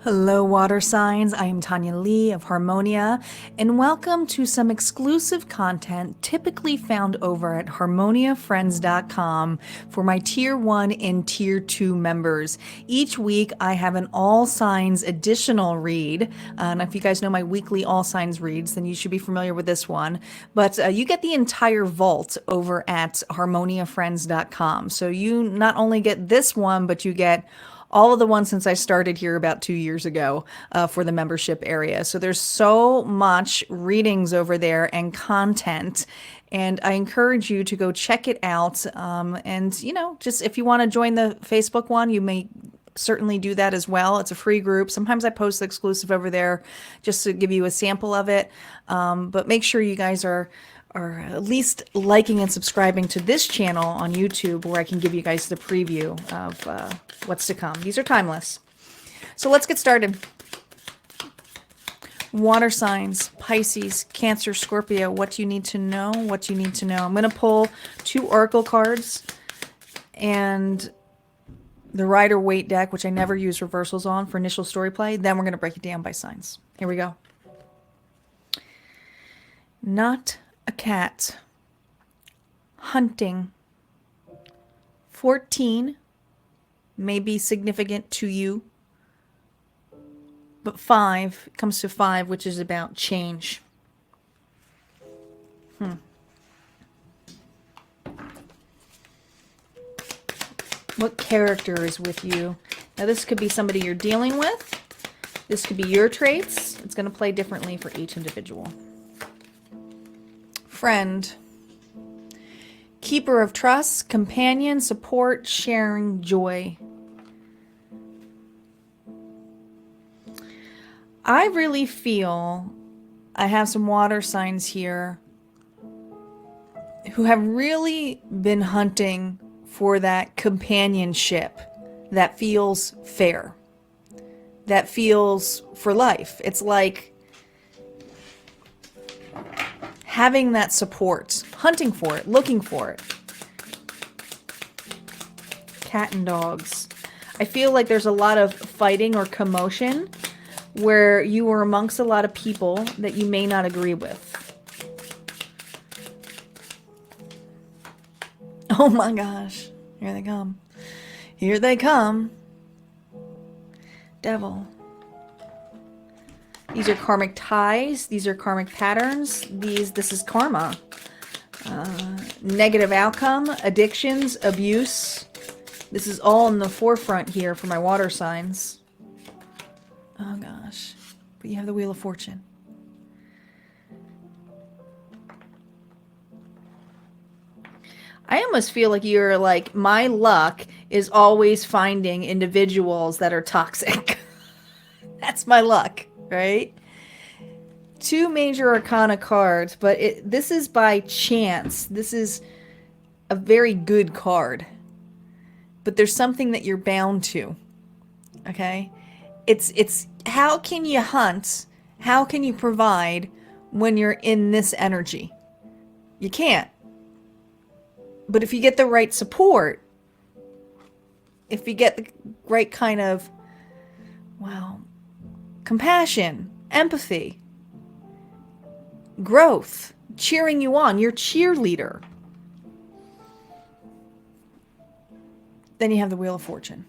Hello, water signs. I am Tanya Lee of Harmonia, and welcome to some exclusive content typically found over at harmoniafriends.com for my Tier 1 and Tier 2 members. Each week, I have an all signs additional read. And if you guys know my weekly all signs reads, then you should be familiar with this one. But you get the entire vault over at harmoniafriends.com. So you not only get this one, but you get all of the ones since I started here about 2 years ago for the membership area. So there's so much readings over there and content. And I encourage you to go check it out. And, just if you want to join the Facebook one, you may certainly do that as well. It's a free group. Sometimes I post exclusive over there just to give you a sample of it. But make sure you guys are at least liking and subscribing to this channel on YouTube, where I can give you guys the preview of what's to come. These are timeless. So let's get started. Water signs, Pisces, Cancer, Scorpio, what you need to know, what you need to know. I'm going to pull 2 oracle cards and the Rider-Waite deck, which I never use reversals on for initial story play. Then we're going to break it down by signs. Here we go. Not a cat. Hunting. 14 may be significant to you, but 5 comes to 5, which is about change. What character is with you? Now this could be somebody you're dealing with. This could be your traits. It's going to play differently for each individual. Friend. Keeper of trust, companion, support, sharing, joy. I really feel I have some water signs here who have really been hunting for that companionship that feels fair, that feels for life. It's like having that support, hunting for it, looking for it. Cat and dogs. I feel like there's a lot of fighting or commotion where you are amongst a lot of people that you may not agree with. Oh my gosh. Here they come. Here they come. Devil. These are karmic ties. These are karmic patterns. This is karma. Negative outcome, addictions, abuse. This is all in the forefront here for my water signs. Oh gosh. But you have the Wheel of Fortune. I almost feel like you're like, my luck is always finding individuals that are toxic. That's my luck, right? 2 major arcana cards, but this is by chance. This is a very good card. But there's something that you're bound to. Okay? It's how can you hunt? How can you provide when you're in this energy? You can't. But if you get the right support, if you get the right kind of, compassion, empathy, growth, cheering you on, your cheerleader, then you have the Wheel of Fortune.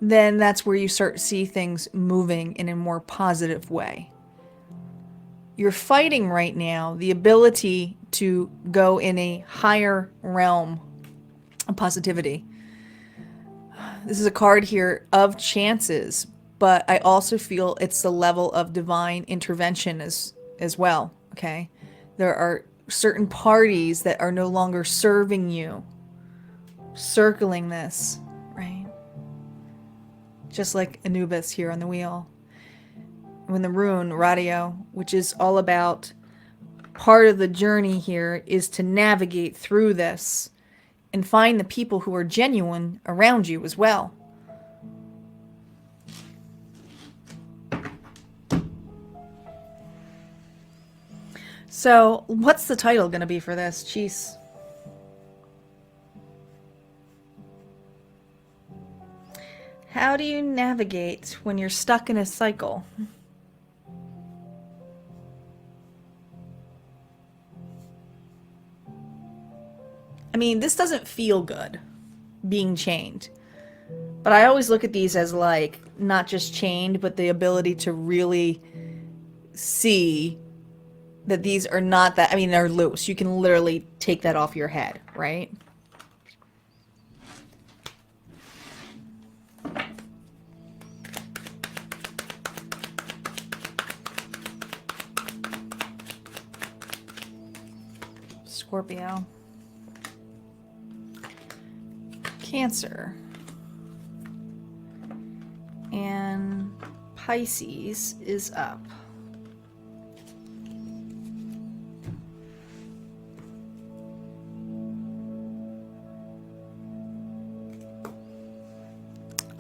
Then that's where you start to see things moving in a more positive way. You're fighting right now the ability to go in a higher realm of positivity. This is a card here of chances, but I also feel it's the level of divine intervention as well, okay? There are certain parties that are no longer serving you, circling this, right? Just like Anubis here on the wheel. When the rune, radio, which is all about part of the journey here is to navigate through this and find the people who are genuine around you as well. So, what's the title going to be for this? Jeez. How do you navigate when you're stuck in a cycle? I mean, this doesn't feel good, being chained. But I always look at these as like, not just chained, but the ability to really see that these are not that, I mean, they're loose. You can literally take that off your head, right? Scorpio. Cancer. And Pisces is up.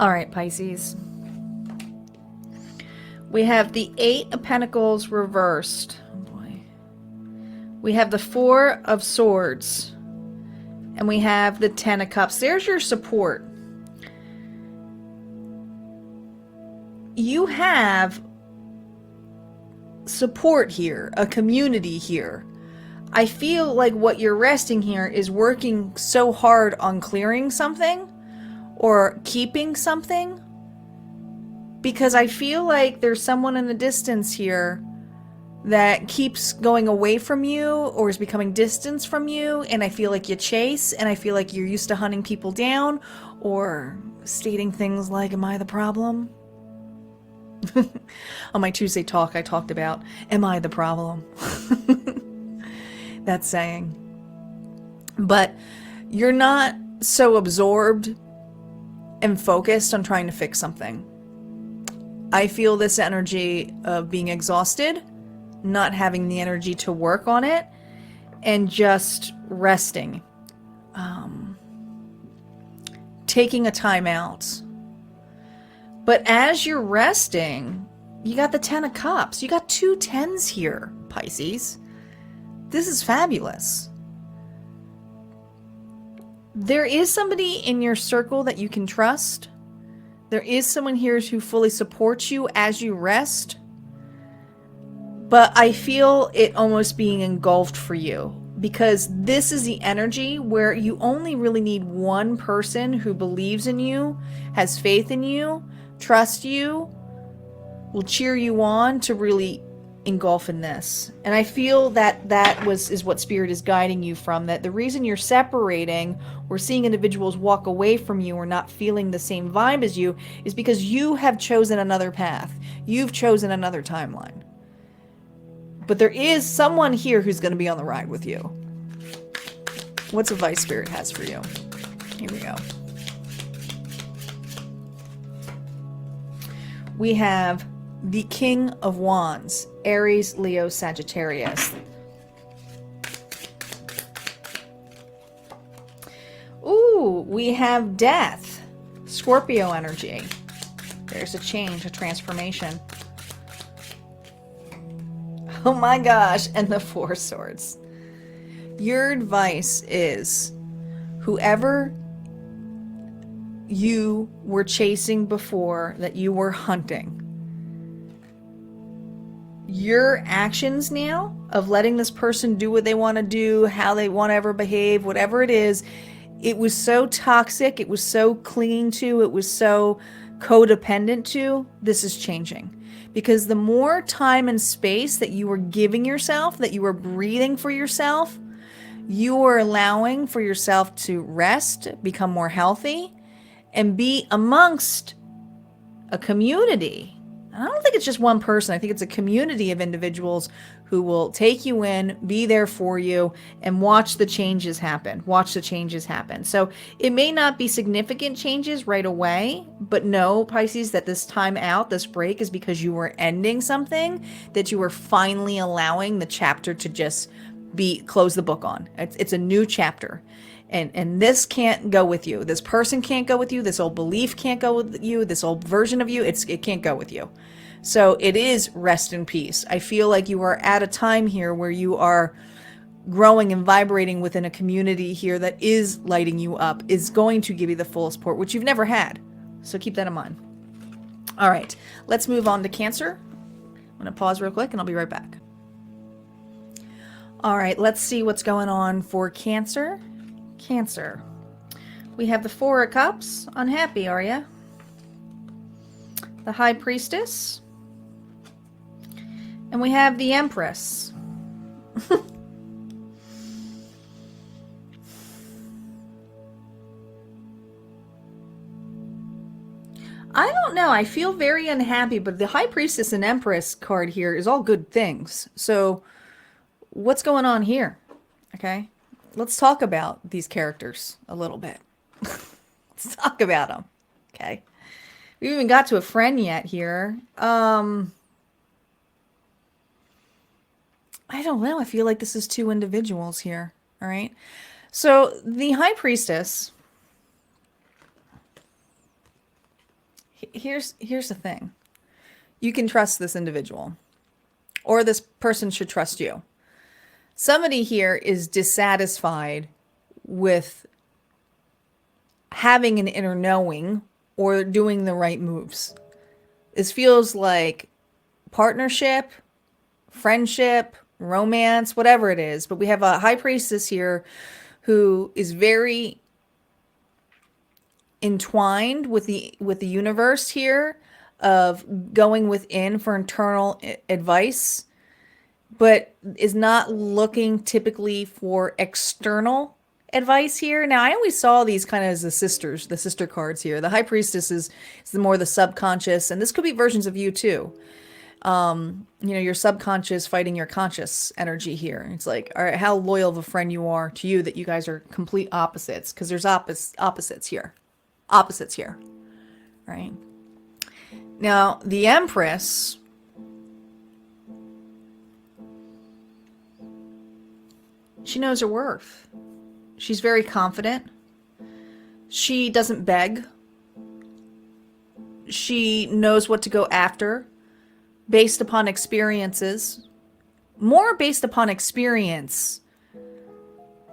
All right, Pisces. We have the Eight of Pentacles reversed. Oh boy. We have the Four of Swords. And we have the Ten of Cups. There's your support. You have support here, a community here. I feel like what you're resting here is working so hard on clearing something or keeping something, because I feel like there's someone in the distance here that keeps going away from you or is becoming distance from you, and I feel like you chase, and I feel like you're used to hunting people down or stating things like, am I the problem? On my Tuesday talk, I talked about, am I the problem? That saying. But you're not so absorbed and focused on trying to fix something. I feel this energy of being exhausted, not having the energy to work on it, and just resting. Taking a time out. But as you're resting, you got the Ten of Cups. You got two tens here, Pisces. This is fabulous. There is somebody in your circle that you can trust. There is someone here who fully supports you as you rest. But I feel it almost being engulfed for you, because this is the energy where you only really need one person who believes in you, has faith in you, trusts you, will cheer you on to really engulf in this. And I feel that is what Spirit is guiding you from, that the reason you're separating or seeing individuals walk away from you or not feeling the same vibe as you is because you have chosen another path. You've chosen another timeline. But there is someone here who's going to be on the ride with you. What's advice Spirit has for you? Here we go. We have the King of Wands, Aries, Leo, Sagittarius. Ooh, we have Death, Scorpio energy. There's a change, a transformation. Oh my gosh, and the Four of Swords. Your advice is, whoever you were chasing before, that you were hunting, your actions now of letting this person do what they want to do, how they want to ever behave, whatever it is, it was so toxic, it was so clinging to, it was so codependent to, this is changing. Because the more time and space that you were giving yourself, that you were breathing for yourself, you are allowing for yourself to rest, become more healthy, and be amongst a community. I don't think it's just one person. I think it's a community of individuals who will take you in, be there for you, and watch the changes happen. Watch the changes happen. So it may not be significant changes right away, but know, Pisces, that this time out, this break, is because you were ending something that you were finally allowing the chapter to just close the book on. It's a new chapter. And this can't go with you. This person can't go with you. This old belief can't go with you. This old version of you, it can't go with you. So it is rest in peace. I feel like you are at a time here where you are growing and vibrating within a community here that is lighting you up, is going to give you the full support, which you've never had. So keep that in mind. All right, let's move on to Cancer. I'm going to pause real quick and I'll be right back. All right, let's see what's going on for Cancer. Cancer. We have the Four of Cups. Unhappy, are you? The High Priestess. And we have the Empress. I don't know. I feel very unhappy, but the High Priestess and Empress card here is all good things. So what's going on here? Okay. Let's talk about these characters a little bit. Let's talk about them. Okay. We haven't even got to a friend yet here. I don't know. I feel like this is two individuals here. All right. So the High Priestess. Here's the thing. You can trust this individual, or this person should trust you. Somebody here is dissatisfied with having an inner knowing or doing the right moves. This feels like partnership, friendship, romance, whatever it is. But we have a High Priestess here who is very entwined with the universe here, of going within for internal advice, but is not looking typically for external advice here. Now, I always saw these kind of as the sister cards here. The High Priestess is the more the subconscious, and this could be versions of you too. Your subconscious fighting your conscious energy here. It's like, all right, how loyal of a friend you are to you that you guys are complete opposites, because there's opposites here. Opposites here, right? Now, the Empress, she knows her worth. She's very confident. She doesn't beg. She knows what to go after based upon experiences. More based upon experience.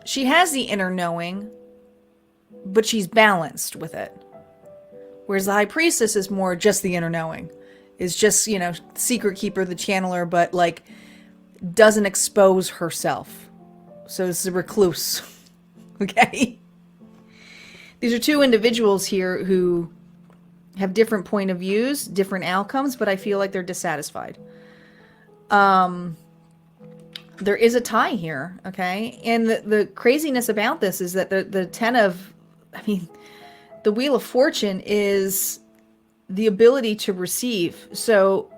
She has the inner knowing, but she's balanced with it. Whereas the High Priestess is more just the inner knowing. Is just, secret keeper, the channeler, but like doesn't expose herself. So this is a recluse. Okay? These are two individuals here who have different point of views, different outcomes, but I feel like they're dissatisfied. There is a tie here, okay? And the craziness about this is that the the Wheel of Fortune is the ability to receive. So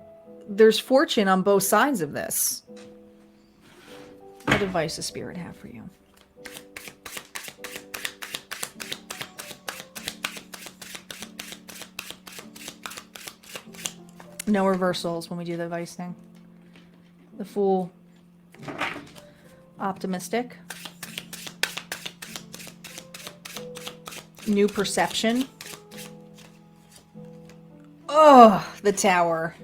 there's fortune on both sides of this. What advice does Spirit have for you? No reversals when we do the advice thing. The Fool. Optimistic. New perception. Oh, the Tower.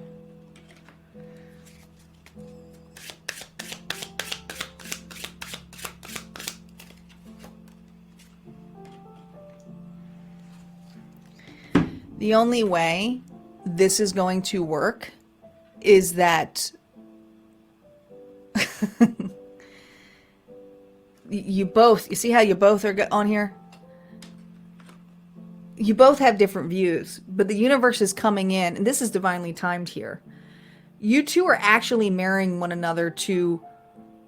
The only way this is going to work is that you see how you both are on here? You both have different views, but the universe is coming in, and this is divinely timed here. You two are actually marrying one another to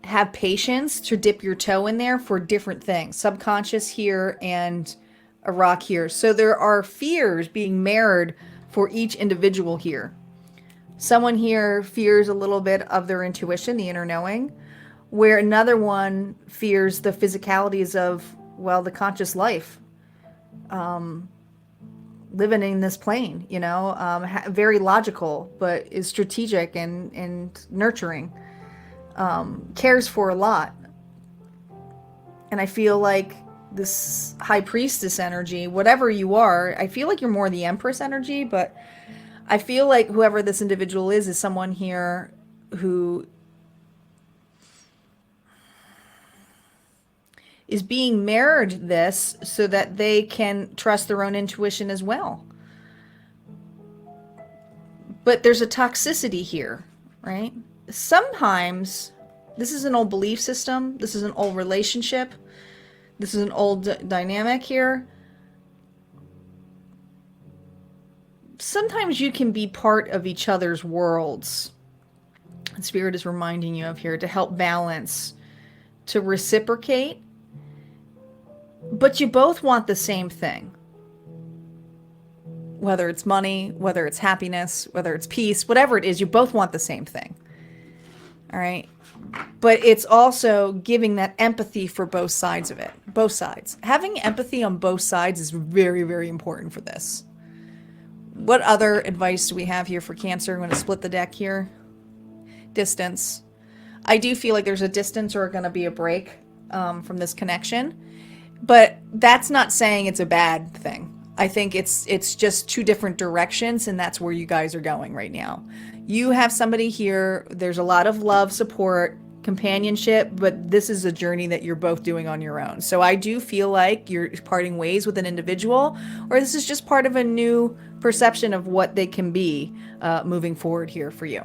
have patience, to dip your toe in there for different things. Subconscious here and a rock here. So there are fears being married for each individual here. Someone here fears a little bit of their intuition, the inner knowing, where another one fears the physicalities of, the conscious life. Living in this plane, very logical, but is strategic and nurturing, cares for a lot. And I feel like this High Priestess energy, whatever you are, I feel like you're more the Empress energy, but I feel like whoever this individual is someone here who is being mirrored this so that they can trust their own intuition as well. But there's a toxicity here, right? Sometimes this is an old belief system. This is an old relationship. This is an old dynamic here. Sometimes you can be part of each other's worlds. And Spirit is reminding you of here to help balance, to reciprocate. But you both want the same thing. Whether it's money, whether it's happiness, whether it's peace, whatever it is, you both want the same thing. All right? But it's also giving that empathy for both sides of it. Both sides. Having empathy on both sides is very, very important for this. What other advice do we have here for Cancer? I'm going to split the deck here. Distance. I do feel like there's a distance or going to be a break from this connection. But that's not saying it's a bad thing. I think it's just two different directions, and that's where you guys are going right now. You have somebody here. There's a lot of love, support, companionship, but this is a journey that you're both doing on your own. So I do feel like you're parting ways with an individual, or this is just part of a new perception of what they can be moving forward here for you.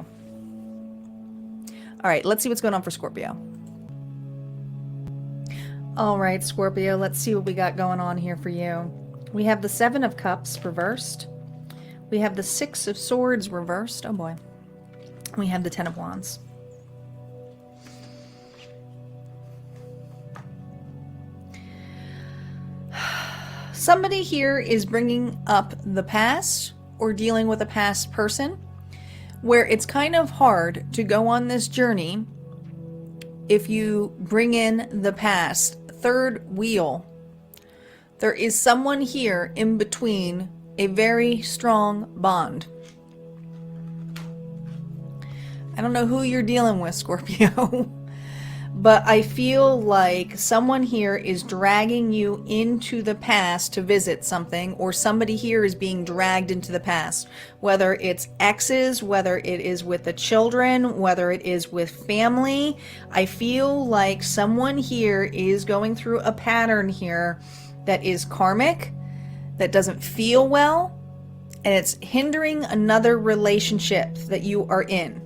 All right, let's see what's going on for Scorpio. All right, Scorpio, let's see what we got going on here for you. We have the Seven of Cups reversed. We have the Six of Swords reversed. Oh boy. We have the Ten of Wands. Somebody here is bringing up the past or dealing with a past person where it's kind of hard to go on this journey if you bring in the past. Third wheel. There is someone here in between, a very strong bond. I don't know who you're dealing with, Scorpio, but I feel like someone here is dragging you into the past to visit something, or somebody here is being dragged into the past, whether it's exes, whether it is with the children, whether it is with family. I feel like someone here is going through a pattern here that is karmic, that doesn't feel well, and it's hindering another relationship that you are in.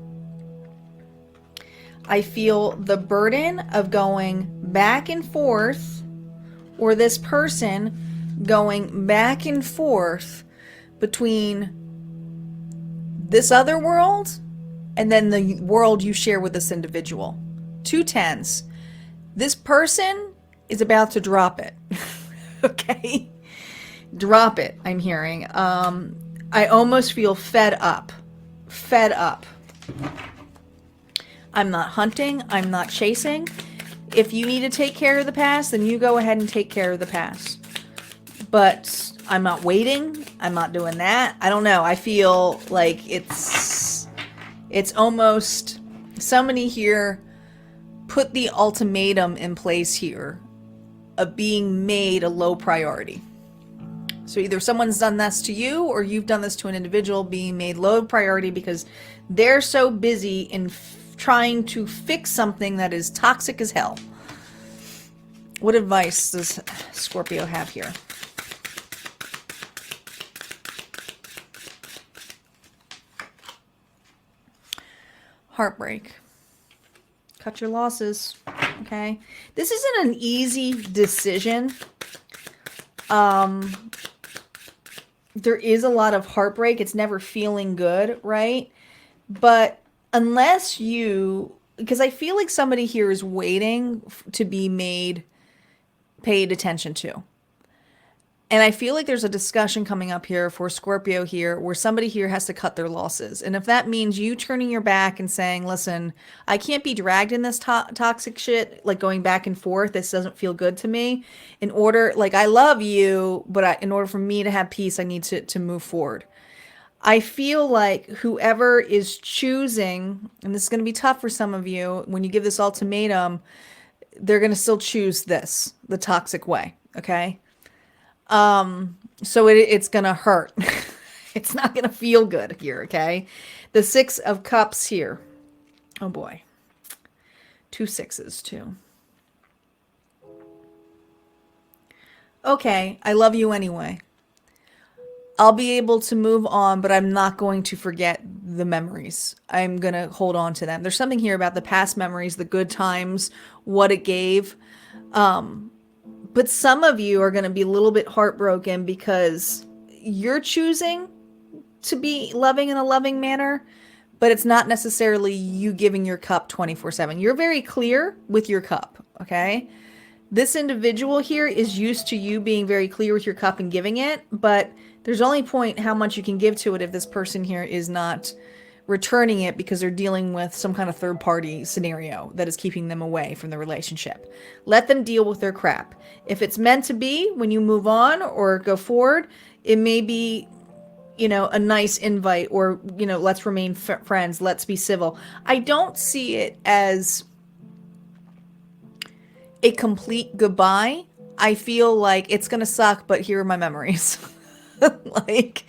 I feel the burden of going back and forth, or this person going back and forth between this other world and then the world you share with this individual. 2 tens. This person is about to drop it. Okay? Drop it, I'm hearing. I almost feel fed up. Fed up. I'm not hunting. I'm not chasing. If you need to take care of the past, then you go ahead and take care of the past. But I'm not waiting. I'm not doing that. I don't know. I feel like it's almost somebody here put the ultimatum in place here of being made a low priority. So either someone's done this to you, or you've done this to an individual, being made low priority because they're so busy in trying to fix something that is toxic as hell. What advice does Scorpio have here? Heartbreak. Cut your losses. Okay. This isn't an easy decision. There is a lot of heartbreak. It's never feeling good, right? But unless you, because I feel like somebody here is waiting to be paid attention to. And I feel like there's a discussion coming up here for Scorpio here where somebody here has to cut their losses. And if that means you turning your back and saying, listen, I can't be dragged in this toxic shit, like going back and forth. This doesn't feel good to me. In order, like, I love you, but in order for me to have peace, I need to move forward. I feel like whoever is choosing, and this is going to be tough for some of you, when you give this ultimatum, they're going to still choose this, the toxic way, okay? So it's going to hurt. It's not going to feel good here, okay? The Six of Cups here. Oh boy. 2 sixes too. Okay, I love you anyway. I'll be able to move on, but I'm not going to forget the memories. I'm going to hold on to them. There's something here about the past memories, the good times, what it gave. But some of you are going to be a little bit heartbroken because you're choosing to be loving in a loving manner, but it's not necessarily you giving your cup 24/7. You're very clear with your cup, okay? This individual here is used to you being very clear with your cup and giving it, but there's only point how much you can give to it if this person here is not returning it because they're dealing with some kind of third party scenario that is keeping them away from the relationship. Let them deal with their crap. If it's meant to be, when you move on or go forward, it may be, you know, a nice invite, or, you know, let's remain friends, let's be civil. I don't see it as a complete goodbye. I feel like it's gonna suck, but here are my memories. Like,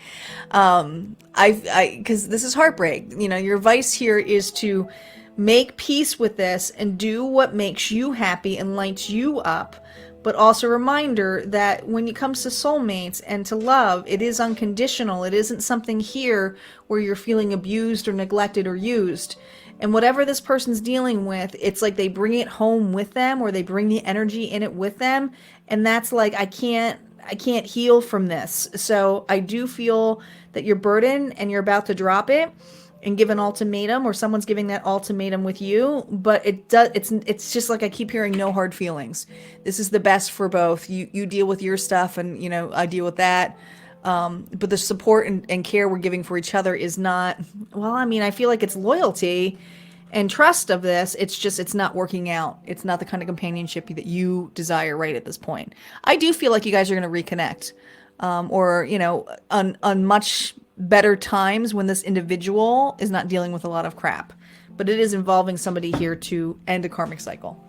because this is heartbreak. You know, your advice here is to make peace with this and do what makes you happy and lights you up. But also a reminder that when it comes to soulmates and to love, it is unconditional. It isn't something here where you're feeling abused or neglected or used. And whatever this person's dealing with, it's like they bring it home with them, or they bring the energy in it with them. And that's like, I can't heal from this. So I do feel that you're burdened and you're about to drop it and give an ultimatum, or someone's giving that ultimatum with you. But it's just like, I keep hearing no hard feelings. This is the best for both. You deal with your stuff, and, you know, I deal with that. But the support and care we're giving for each other is not, well, I mean, I feel like it's loyalty and trust of this. It's just, it's not working out. It's not the kind of companionship that you desire right at this point. I do feel like you guys are going to reconnect, or, you know, on much better times when this individual is not dealing with a lot of crap. But it is involving somebody here to end a karmic cycle.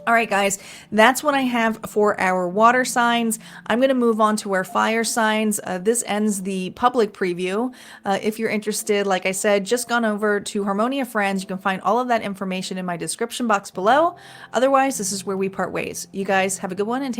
All right, guys, that's what I have for our water signs. I'm going to move on to our fire signs. This ends the public preview. If you're interested, like I said, just gone over to Harmonia Friends. You can find all of that information in my description box below. Otherwise, this is where we part ways. You guys have a good one and take